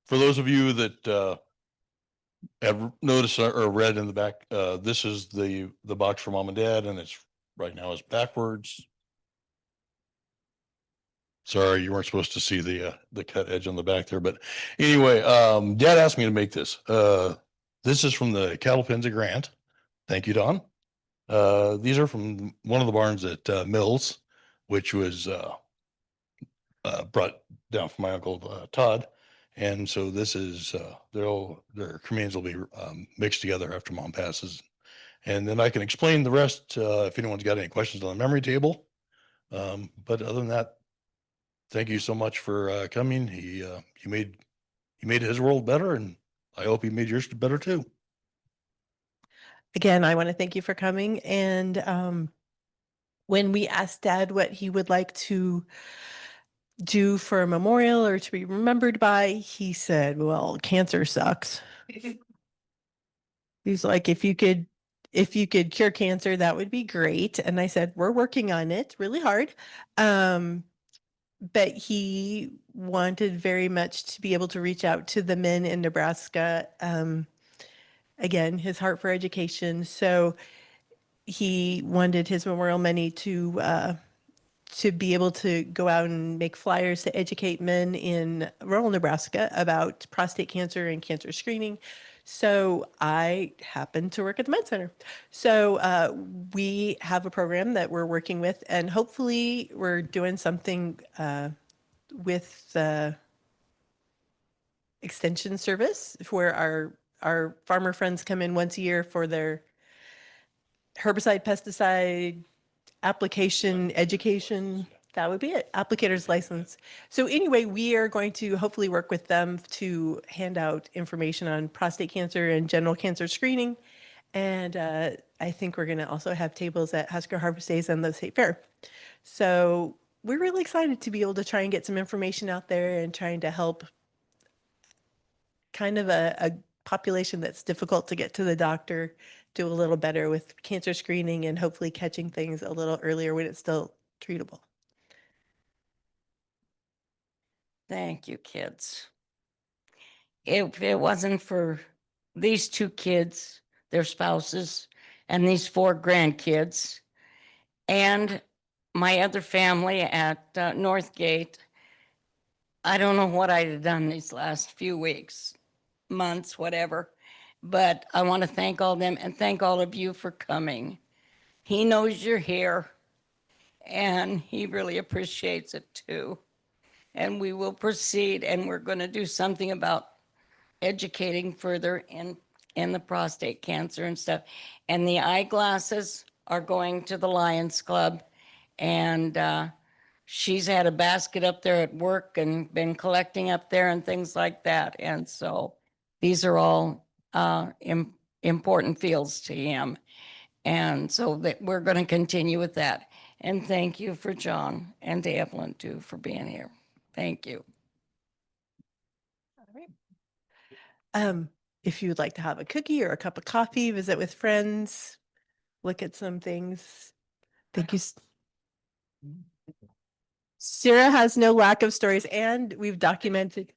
Speaker 13: those of you that have noticed or read in the back, this is the box for Mom and Dad, and it's right now is backwards. Sorry, you weren't supposed to see the cut edge on the back there, but anyway, Dad asked me to make this. This is from the Cattle Pens of Grant. Thank you, Don. These are from one of the barns at Mills, which was brought down from my uncle Todd. And so this is their cremains will be mixed together after Mom passes. And then I can explain the rest if anyone's got any questions on the memory table. But other than that, thank you so much for coming. He made his world better, and I hope he made yours better too.
Speaker 11: again, I want to thank you for coming. And when we asked Dad what he would like to do for a memorial or to be remembered by, he said, well, cancer sucks. He's like, if you could cure cancer, that would be great. And I said, we're working on it really hard. But he wanted very much to be able to reach out to the men in Nebraska. Again, his heart for education. So he wanted his memorial money to be able to go out and make flyers to educate men in rural Nebraska about prostate cancer and cancer screening. So I happen to work at the Med Center. So we have a program that we're working with, and hopefully we're doing something with the extension service where our farmer friends come in once a year for their herbicide, pesticide, application, education. That would be it. Applicator's license. So anyway, we are going to hopefully work with them to hand out information on prostate cancer and general cancer screening. And I think we're going to also have tables at Husker Harvest Days and the State Fair. So we're really excited to be able to try and get some information out there and trying to help kind of a population that's difficult to get to the doctor do a little better with cancer screening and hopefully catching things a little earlier when it's still treatable.
Speaker 9: Thank you, kids. If it wasn't for these two kids, their spouses, and these four grandkids, and my other family at Northgate, I don't know what I'd have done these last few weeks, months, whatever. But I want to thank all them and thank all of you for coming. He knows you're here, and he really appreciates it too. And we will proceed, and we're going to do something about educating further in the prostate cancer and stuff. And the eyeglasses are going to the Lions Club, and she's had a basket up there at work and been collecting up there and things like that. And so these are all important fields to him. And so that we're going to continue with that. And thank you for John and to Evelyn too for being here. Thank you.
Speaker 11: All right. If you would like to have a cookie or a cup of coffee, visit with friends, look at some things. Thank you. Sarah has no lack of stories, and we've documented.